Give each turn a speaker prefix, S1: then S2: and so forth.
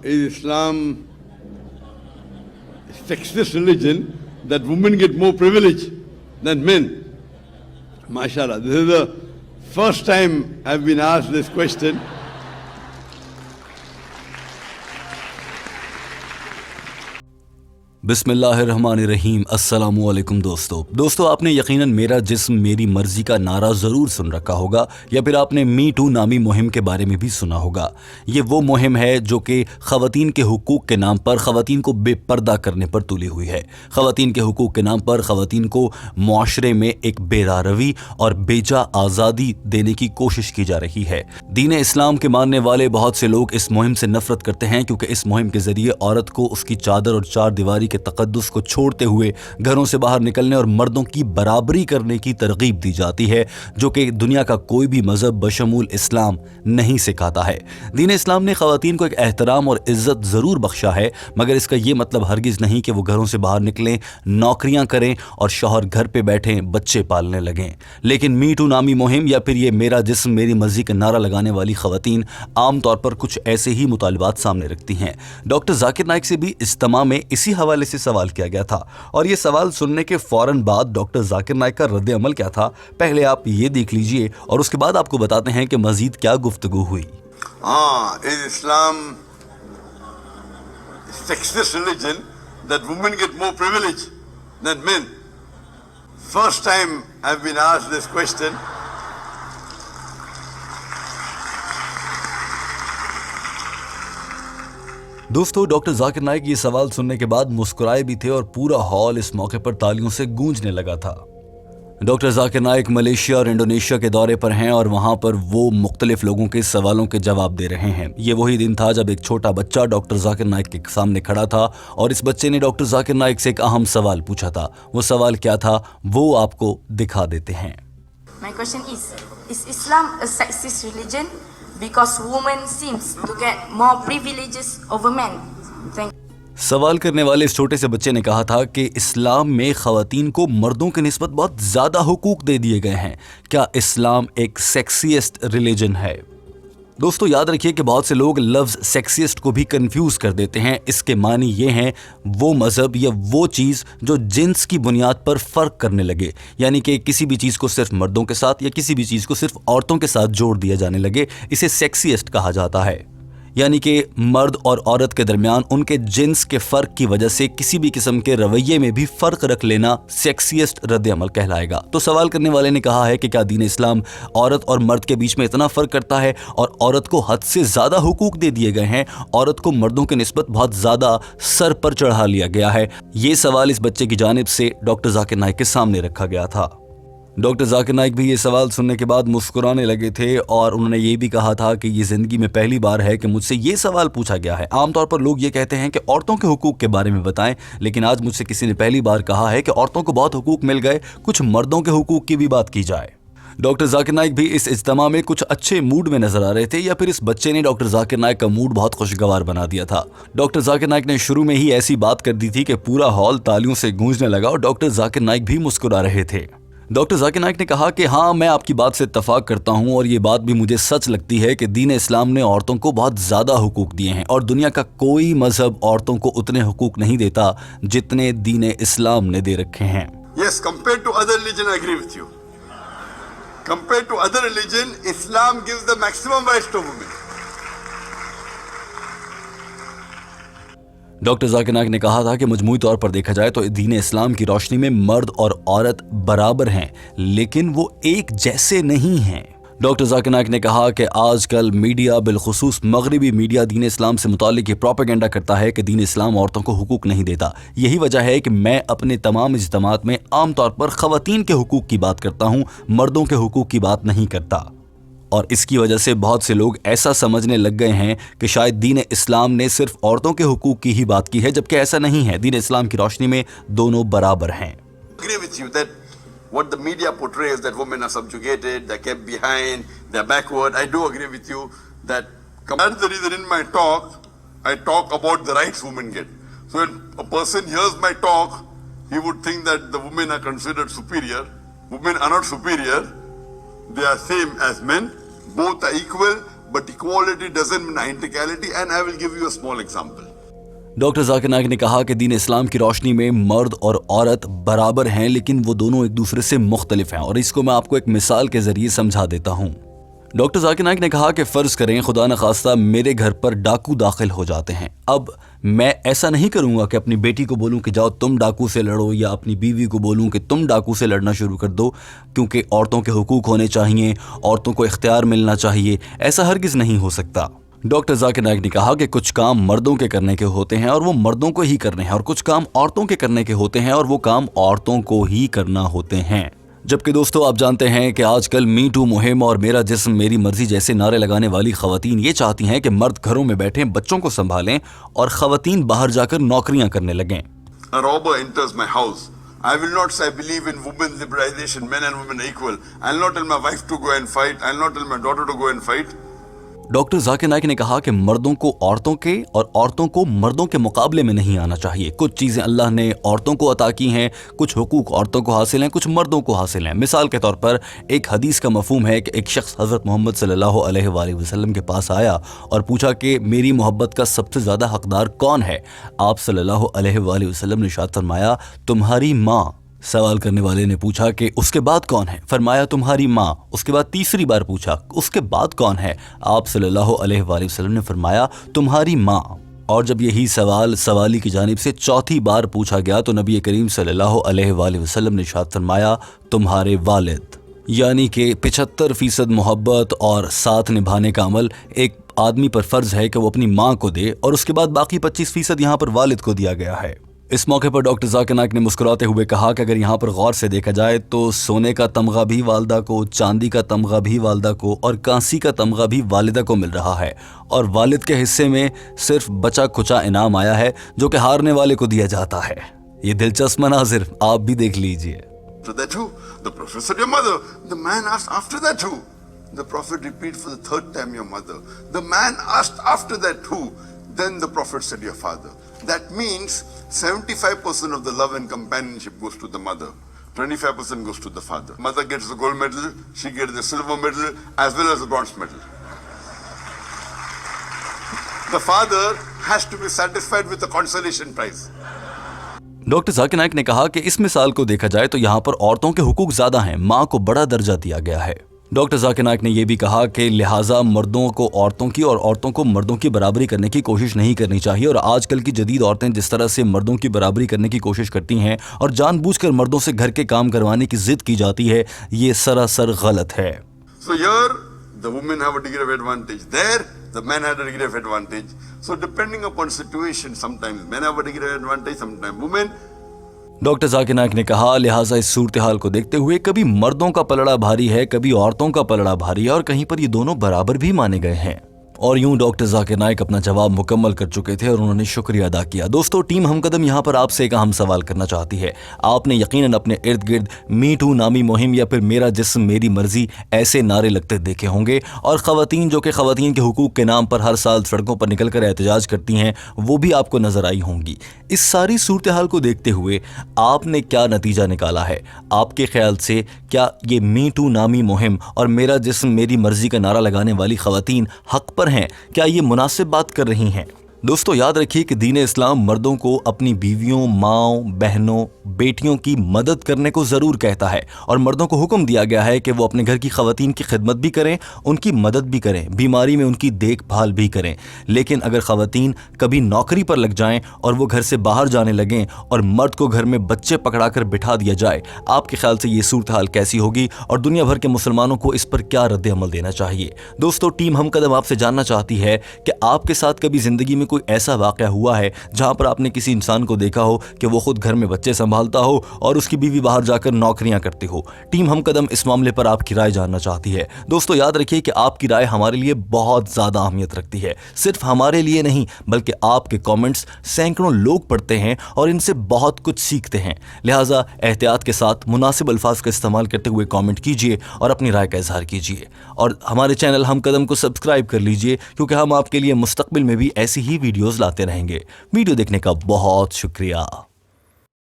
S1: is Islam a sexist religion that women get more privilege than men? MashaAllah, this is the first time I've been asked this question.
S2: बिस्मिल्लाहिर्रहमानिर्रहीम। अस्सलामु अलैकुम दोस्तों आपने यकीनन मेरा जिस्म मेरी मर्जी का नारा ज़रूर सुन रखा होगा या फिर आपने मी टू नामी मुहिम के बारे में भी सुना होगा। ये वो मुहिम है जो कि ख़वातीन के हुकूक़ के नाम पर ख़वातीन को बेपर्दा करने पर तुली हुई है। ख़वातीन के हुकूक़ के नाम पर ख़वातीन को मुआशरे में एक बेरारवी और बेजा आज़ादी देने की कोशिश की जा रही है। दीन इस्लाम के मानने वाले बहुत से लोग इस मुहिम से नफ़रत करते हैं क्योंकि इस मुहिम के ज़रिए औरत को उसकी चादर और चार दीवारी के तक़द्दुस को छोड़ते हुए घरों से बाहर निकलने और मर्दों की बराबरी करने की तरगीब दी जाती है, जो कि दुनिया का कोई भी मजहब बशमूल इस्लाम नहीं सिखाता है। दीन इस्लाम ने ख़वातीन को एक एहतराम और इज़्ज़त ज़रूर बख्शा है, मगर इसका ये मतलब हरगिज़ नहीं कि वो घरों से बाहर निकलें, नौकरियां करें और शौहर घर पे बैठें बच्चे पालने लगें। लेकिन मी टू नामी मुहिम या फिर ये मेरा जिस्म मेरी मर्जी का नारा लगाने वाली ख़वातीन आम तौर पर कुछ ऐसे ही मुतालबात सामने रखती हैं। डॉक्टर जाकिर नाइक से भी इज्तिमा में इसी हवाले से सवाल किया गया था और ये सवाल सुनने के फौरन बाद डॉक्टर जाकिर नाइक का रद्द अमल क्या था, पहले आप ये देख लीजिए और उसके बाद आपको बताते हैं कि मजीद क्या गुफ्तगू हुई।
S1: Is Islam a sexist religion that women get more privilege than men? First time I've been asked this question.
S2: दोस्तों डॉक्टर जाकिर नाइक ये सवाल सुनने के बाद मुस्कुराए भी थे और पूरा हॉल इस मौके पर तालियों से गूंजने लगा था। डॉक्टर जाकिर नाइक मलेशिया और इंडोनेशिया के दौरे पर हैं और वहां पर वो मुख्तलिफ लोगों के सवालों के जवाब दे रहे हैं। ये वही दिन था जब एक छोटा बच्चा डॉक्टर जाकिर नाइक के सामने खड़ा था और इस बच्चे ने डॉक्टर जाकिर नाइक से एक अहम सवाल पूछा था। वो सवाल क्या था वो आपको दिखा देते हैं।
S3: My question is Islam a sexist religion because women seems to get more privileges over men? Thank you.
S2: सवाल करने वाले इस छोटे से बच्चे ने कहा था कि इस्लाम में ख़वातीन को मर्दों के निस्बत बहुत ज़्यादा हुकूक दे दिए गए हैं। क्या इस्लाम एक सेक्सीएस्ट रिलीजन है? दोस्तों याद रखिए कि बहुत से लोग लफ्ज़ सेक्सिस्ट को भी कंफ्यूज कर देते हैं। इसके मानी ये हैं वो मज़हब या वो चीज़ जो जिन्स की बुनियाद पर फ़र्क करने लगे, यानी कि किसी भी चीज़ को सिर्फ मर्दों के साथ या किसी भी चीज़ को सिर्फ औरतों के साथ जोड़ दिया जाने लगे, इसे सेक्सिस्ट कहा जाता है। यानी कि मर्द और औरत के दरमियान उनके जिन्स के फ़र्क की वजह से किसी भी किस्म के रवैये में भी फ़र्क रख लेना सेक्सियस्ट रद्द अमल कहलाएगा। तो सवाल करने वाले ने कहा है कि क्या दीन इस्लाम औरत और मर्द के बीच में इतना फ़र्क करता है और औरत को हद से ज़्यादा हुकूक दे दिए गए हैं, औरत को मर्दों के निस्बत बहुत ज़्यादा सर पर चढ़ा लिया गया है? ये सवाल इस बच्चे की जानिब से डॉक्टर जाकिर नाइक के सामने रखा गया था। डॉक्टर जाकिर नाइक भी ये सवाल सुनने के बाद मुस्कुराने लगे थे और उन्होंने ये भी कहा था कि ये ज़िंदगी में पहली बार है कि मुझसे ये सवाल पूछा गया है। आमतौर पर लोग ये कहते हैं कि औरतों के हुकूक के बारे में बताएं, लेकिन आज मुझसे किसी ने पहली बार कहा है कि औरतों को बहुत हुकूक मिल गए, कुछ मर्दों के हुकूक की भी बात की जाए। डॉक्टर जाकिर नाइक भी इस इज्तिमा में कुछ अच्छे मूड में नजर आ रहे थे या फिर इस बच्चे ने डॉक्टर जाकिर नाइक का मूड बहुत खुशगवार बना दिया था। डॉक्टर जाकिर नाइक ने शुरू में ही ऐसी बात कर दी थी कि पूरा हॉल तालियों से गूंजने लगा और डॉक्टर जाकिर नाइक भी मुस्कुरा रहे थे। डॉक्टर जाकिर नाइक ने कहा कि हाँ, मैं आपकी बात से इत्तफाक करता हूँ और ये बात भी मुझे सच लगती है कि दीन इस्लाम ने औरतों को बहुत ज़्यादा हुकूक दिए हैं और दुनिया का कोई मजहब औरतों को उतने हुकूक नहीं देता जितने दीन इस्लाम ने दे रखे हैं।
S1: Yes, compared to other religion, I agree with you. Compared to other religion, Islam gives the maximum rights to women.
S2: Doctor Zakir Naik ने कहा था कि मजमूई तौर पर देखा जाए तो दीन इस्लाम की रोशनी में मर्द और औरत बराबर हैं, लेकिन वो एक जैसे नहीं हैं। डॉक्टर जाकिर नाइक ने कहा कि आजकल मीडिया बिलखुसूस मगरबी मीडिया दीन इस्लाम से मुतालिक ये प्रोपेगेंडा करता है कि दीन इस्लाम औरतों को हुकूक नहीं देता। यही वजह है कि मैं अपने तमाम इज्तिमात में आम तौर पर ख़वातीन के हुकूक की बात करता हूँ, मर्दों के हुकूक की बात नहीं करता। और इसकी वजह से बहुत से लोग ऐसा समझने लग गए हैं कि शायद दीन इस्लाम ने सिर्फ औरतों के हुकूक की ही बात की है, जबकि ऐसा नहीं है। दीन इस्लाम की रोशनी में दोनों बराबर हैं।
S1: What the media portrays, that women are subjugated, they're kept behind, they're backward. I do agree with you that that's the reason in my talk, I talk about the rights women get. So when a person hears my talk, he would think that the women are considered superior. Women are not superior. They are same as men. Both are equal. but equality doesn't mean identicality, and I will give you a small example.
S2: Doctor Zakir Naik ने कहा कि दीन इस्लाम की रोशनी में मर्द और औरत बराबर हैं, लेकिन वो दोनों एक दूसरे से मुख्तलिफ हैं, और इसको मैं आपको एक मिसाल के जरिए समझा देता हूँ। डॉक्टर जाकिर नाइक ने कहा कि फ़र्ज़ करें खुदा न खास्ता मेरे घर पर डाकू दाखिल हो जाते हैं। अब मैं ऐसा नहीं करूँगा कि अपनी बेटी को बोलूँ कि जाओ तुम डाकू से लड़ो, या अपनी बीवी को बोलूँ कि तुम डाकू से लड़ना शुरू कर दो, क्योंकि औरतों के हुकूक होने चाहिए, औरतों को इख्तियार मिलना चाहिए। ऐसा हरगिज़ नहीं हो सकता। डॉक्टर जाकिर नाइक ने कहा कि कुछ काम मर्दों के करने के होते हैं और वो मर्दों को ही करने हैं, और कुछ काम औरतों के करने के होते हैं और वो काम औरतों को ही करना होते हैं। जबकि दोस्तों आप जानते हैं कि आजकल मी टू मुहिम और मेरा जिस्म मेरी मर्जी जैसे नारे लगाने वाली खवातीन ये चाहती हैं कि मर्द घरों में बैठे बच्चों को संभालें और खवातीन बाहर जाकर नौकरियां करने लगें।
S1: A robber enters my house. I will not say I believe in women liberalization, men and women are equal. I'll not tell my wife to go and fight. I'll not tell my daughter to go and fight.
S2: Doctor Zakir Naik ने कहा कि मर्दों को औरतों के और औरतों को मर्दों के मुकाबले में नहीं आना चाहिए। कुछ चीज़ें अल्लाह ने औरतों को अता की हैं, कुछ हुकूक औरतों को हासिल हैं, कुछ मर्दों को हासिल हैं। मिसाल के तौर पर एक हदीस का मफहूम है कि एक शख्स हज़रत मोहम्मद सल्लल्लाहु अलैहि वसल्लम के पास आया और पूछा कि मेरी मोहब्बत का सबसे ज़्यादा हकदार कौन है। आप सल्लल्लाहु अलैहि वसल्लम ने इरशाद फरमाया तुम्हारी माँ। सवाल करने वाले ने पूछा कि उसके बाद कौन है? फरमाया तुम्हारी माँ। उसके बाद तीसरी बार पूछा उसके बाद कौन है? आप सल्लल्लाहु अलैहि वसल्लम ने फरमाया तुम्हारी माँ। और जब यही सवाल सवाली की जानिब से चौथी बार पूछा गया तो नबी करीम सल्लल्लाहु अलैहि वसल्लम ने इरशाद फरमाया तुम्हारे वालिद। यानी कि 75% मोहब्बत और साथ निभाने का अमल एक आदमी पर फ़र्ज़ है कि वो अपनी माँ को दे, और उसके बाद बाकी 25% यहाँ पर वालिद को दिया गया है। इस मौके पर डॉक्टर जाकिर नाइक ने मुस्कुराते हुए कहा कि अगर यहाँ पर गौर से देखा जाए तो सोने का तमगा भी वालदा को, चांदी का तमगा भी वालदा को और कांसी का तमगा भी वालिदा को मिल रहा है, और वालिद के हिस्से में सिर्फ बचा खुचा इनाम आया है जो कि हारने वाले को दिया जाता है। ये दिलचस्प मनाजिर आप भी देख लीजिए।
S1: After that who? The Prophet said your mother. The man asked after that who? The Prophet repeated for the third time your mother. The man asked after that who? Then the Prophet said your father. That means 75% of the love and companionship goes to the mother. 25% goes to the father. Mother gets the gold medal, she gets the silver medal as well as the bronze medal. The father has to be satisfied with the consolation prize.
S2: Doctor Zakir Naik ने कहा कि इस मिसाल को देखा जाए तो यहाँ पर औरतों के हुकूक ज़्यादा हैं, माँ को बड़ा दर्जा दिया गया है। डॉक्टर जाकिर नाइक ने यह भी कहा कि लिहाजा मर्दों को औरतों की और औरतों को मर्दों की बराबरी करने की कोशिश नहीं करनी चाहिए, और आजकल की जदीद औरतें जिस तरह से मर्दों की बराबरी करने की कोशिश करती हैं और जानबूझकर मर्दों से घर के काम करवाने की जिद की जाती है, ये सरासर गलत है।
S1: So here the women have a degree of advantage. There the men had a degree of advantage. So depending upon situation, sometimes men have a degree of advantage, sometimes women.
S2: Doctor Zakir Naik ने कहा लिहाजा इस सूरत हाल को देखते हुए कभी मर्दों का पलड़ा भारी है, कभी औरतों का पलड़ा भारी है, और कहीं पर ये दोनों बराबर भी माने गए हैं। और यूं डॉक्टर जाकिर नाइक अपना जवाब मुकम्मल कर चुके थे और उन्होंने शुक्रिया अदा किया। दोस्तों टीम हमकदम यहाँ पर आपसे एक अहम सवाल करना चाहती है। आपने यकीनन अपने इर्द गिर्द मी टू नामी मुहिम या फिर मेरा जिस्म मेरी मर्जी ऐसे नारे लगते देखे होंगे, और ख़वातीन जो कि ख़वातीन के हुकूक के नाम पर हर साल सड़कों पर निकल कर एहतजाज करती हैं वो भी आपको नज़र आई होंगी। इस सारी सूरत हाल को देखते हुए आपने क्या नतीजा निकाला है? आपके ख्याल से क्या ये मी टू नामी मुहिम और मेरा जिस्म मेरी मर्जी का नारा लगाने वाली ख़वातीन हक़ पर हैं? क्या ये मुनासिब बात कर रही हैं? दोस्तों याद रखिए कि दीन इस्लाम मर्दों को अपनी बीवियों, माँओं, बहनों, बेटियों की मदद करने को ज़रूर कहता है, और मर्दों को हुक्म दिया गया है कि वो अपने घर की ख़वातीन की खिदमत भी करें, उनकी मदद भी करें, बीमारी में उनकी देखभाल भी करें। लेकिन अगर ख़वातीन कभी नौकरी पर लग जाएं और वो घर से बाहर जाने लगें और मर्द को घर में बच्चे पकड़ा कर बिठा दिया जाए, आपके ख्याल से ये सूरत हाल कैसी होगी और दुनिया भर के मुसलमानों को इस पर क्या रद्द अमल देना चाहिए? दोस्तों टीम हमकदम आपसे जानना चाहती है कि आपके साथ कभी ज़िंदगी में कोई ऐसा वाक़या हुआ है जहां पर आपने किसी इंसान को देखा हो कि वो खुद घर में बच्चे संभालता हो और उसकी बीवी बाहर जाकर नौकरियां करती हो? टीम हमकदम इस मामले पर आपकी राय जानना चाहती है। दोस्तों याद रखिए कि आपकी राय हमारे लिए बहुत ज़्यादा अहमियत रखती है। सिर्फ हमारे लिए नहीं बल्कि आपके कमेंट्स सैकड़ों लोग पढ़ते हैं और इनसे बहुत कुछ सीखते हैं। लिहाजा एहतियात के साथ मुनासिब अल्फाज का इस्तेमाल करते हुए कमेंट कीजिए और अपनी राय का इजहार कीजिए, और हमारे चैनल हमकदम को सब्सक्राइब कर लीजिए, क्योंकि हम आपके लिए मुस्तकबिल में भी ऐसी ही वीडियोज़ लाते रहेंगे। वीडियो देखने का बहुत शुक्रिया।